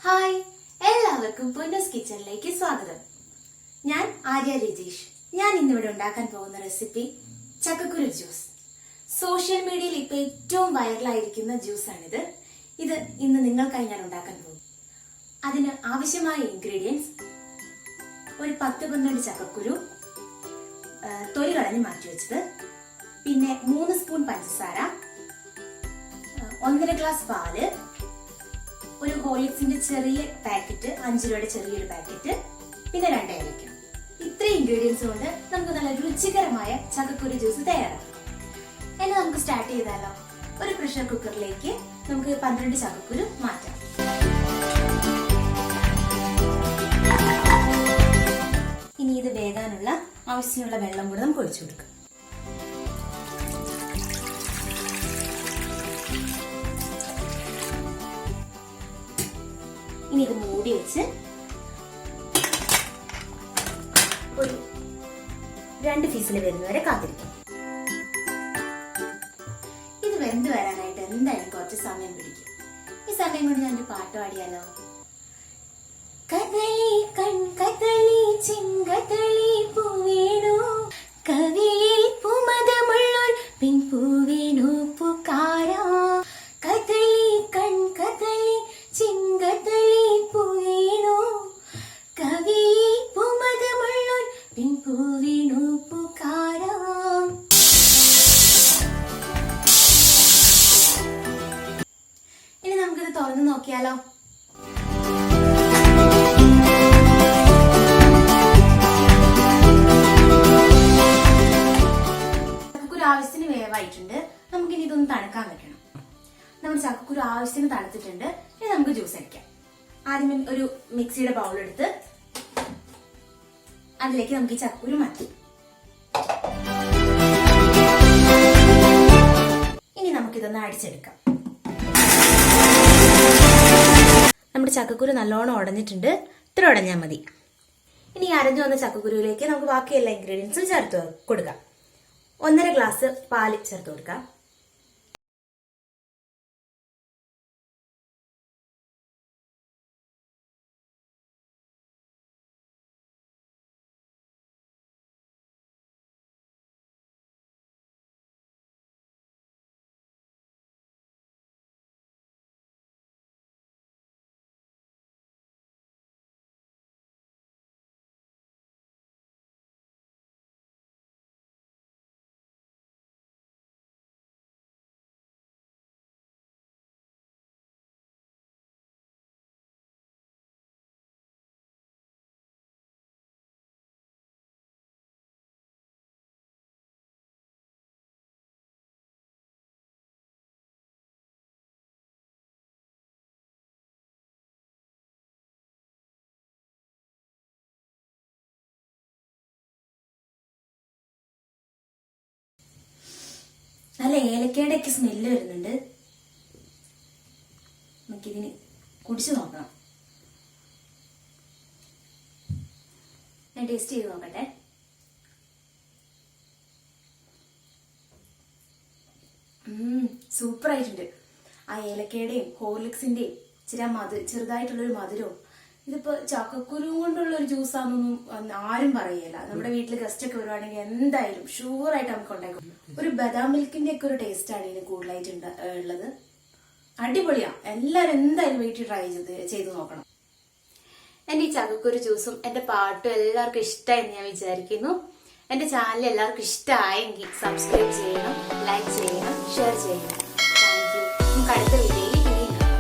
Hi, എല്ലാവർക്കും പൊന്നൂസ് കിച്ചണിലേക്ക് സ്വാഗതം. ഞാൻ ആര്യ രജീഷ്. ഞാൻ ഇന്നിവിടെ ഉണ്ടാക്കാൻ പോകുന്ന റെസിപ്പി ചക്കക്കുരു ജ്യൂസ്. സോഷ്യൽ മീഡിയയിൽ ഇപ്പൊ ഏറ്റവും വൈറലായിരിക്കുന്ന ജ്യൂസാണിത്. ഇത് ഇന്ന് നിങ്ങൾക്കായി ഞാൻ ഉണ്ടാക്കാൻ പോകും. അതിന് ആവശ്യമായ ഇൻഗ്രീഡിയൻസ്: ഒരു 10-12 ചക്കക്കുരു തൊലി കളഞ്ഞ് മാറ്റി വെച്ചത്, പിന്നെ 3 സ്പൂൺ പഞ്ചസാര, 1.5 ഗ്ലാസ് പാല്, ഒരു ഹോർലിക്സിന്റെ ചെറിയ പാക്കറ്റ്, 5 രൂപയുടെ ചെറിയൊരു പാക്കറ്റ്, പിന്നെ 2 ഏലക്ക. ഇത്രയും ഇൻഗ്രീഡിയൻസ് കൊണ്ട് നമുക്ക് നല്ല രുചികരമായ ചക്കക്കുരു ജ്യൂസ് തയ്യാറാക്കാം. എന്നെ നമുക്ക് സ്റ്റാർട്ട് ചെയ്താലോ? ഒരു പ്രഷർ കുക്കറിലേക്ക് നമുക്ക് 12 ചക്കക്കുരു മാറ്റാം. ഇനി ഇത് വേകാനുള്ള ആവശ്യമുള്ള വെള്ളം കൂടെ നമുക്ക് ഒഴിച്ചു കൊടുക്കാം. ഇനി ഇത് മൂടി വെച്ച് ഒരു 2 ഫീസിൽ വരുന്നവരെ കാത്തിരിക്കും. ഇത് വെന്ത് വരാനായിട്ട് എന്തായാലും കുറച്ച് സമയം പിടിക്കും. ഈ സമയം കൊണ്ട് ഞാൻ ഒരു പാട്ട് പാടിയാലോ? കദളി കൺകദളി ചെങ്കദളി പൂവേണു, കവിളിൽ പൂമധമുള്ളൊരു പെൺപൂവേണു പൂക്കാരാ. കദളി കൺകദളി ചെങ്കദളി പൂവേണു, കവിളിൽ പൂമധമുള്ളൊരു പെൺപൂവേണു പൂക്കാരാ. ഇനി നമുക്കിത് തുറന്നു നോക്കിയാലോ? ആവശ്യത്തിന് വേവായിട്ടുണ്ട്. നമുക്കിനി ഇതൊന്ന് തണുക്കാൻ വെക്കണം. നമ്മുടെ ചക്കക്കുരു ആവശ്യത്തിന് തണുത്തിട്ടുണ്ട്. ഇനി നമുക്ക് ജ്യൂസ് അടിക്കാം. ആദ്യം ഒരു മിക്സിയുടെ ബൗൾ എടുത്ത് അതിലേക്ക് നമുക്ക് ഈ ചക്കക്കുരു മാറ്റി. ഇനി നമുക്കിതൊന്ന് അടിച്ചെടുക്കാം. നമ്മുടെ ചക്കക്കുരു നല്ലോണം ഉടഞ്ഞിട്ടുണ്ട്. ഇത്ര ഉടഞ്ഞാൽ മതി. ഇനി അരഞ്ഞു വന്ന ചക്കക്കുരുവിലേക്ക് നമുക്ക് ബാക്കി എല്ലാ ഇൻഗ്രീഡിയൻസും ചേർത്ത് കൊടുക്കാം. 1.5 ഗ്ലാസ് പാല് ചേർത്ത് കൊടുക്കാം. നല്ല ഏലക്കയുടെ ഒക്കെ സ്മെല്ല് വരുന്നുണ്ട്. നമുക്കിതിന് കുടിച്ചു നോക്കണം. ഞാൻ ടേസ്റ്റ് ചെയ്ത് നോക്കട്ടെ. സൂപ്പർ ആയിട്ടുണ്ട്. ആ ഏലക്കയുടെയും ഹോർലിക്സിന്റെയും ചെറുതായിട്ടുള്ളൊരു മധുരവും. ഇതിപ്പോ ചക്കക്കുരു കൊണ്ടുള്ള ഒരു ജ്യൂസാണെന്നൊന്നും ആരും പറയല്ല. നമ്മുടെ വീട്ടിൽ ഗസ്റ്റ് ഒക്കെ വരുവാണെങ്കിൽ എന്തായാലും ഷുവറായിട്ട് നമുക്ക് ഉണ്ടാക്കും. ഒരു ബദാം മിൽക്കിന്റെ ഒക്കെ ഒരു ടേസ്റ്റ് ആണ് ഇതിന് കൂടുതലായിട്ട് ഉള്ളത്. അടിപൊളിയാ. എല്ലാരും എന്തായാലും വീട്ടിൽ ട്രൈ ചെയ്ത് നോക്കണം. എന്റെ ഈ ചക്കക്കുരു ജ്യൂസും എന്റെ പാട്ടും എല്ലാവർക്കും ഇഷ്ടമായെന്ന് ഞാൻ വിചാരിക്കുന്നു. എന്റെ ചാനൽ എല്ലാവർക്കും ഇഷ്ടമായെങ്കിൽ സബ്സ്ക്രൈബ് ചെയ്യണം, ലൈക്ക് ചെയ്യണം, ഷെയർ ചെയ്യണം. Thank you. നമുക്ക് അടുത്ത വീഡിയോയിൽ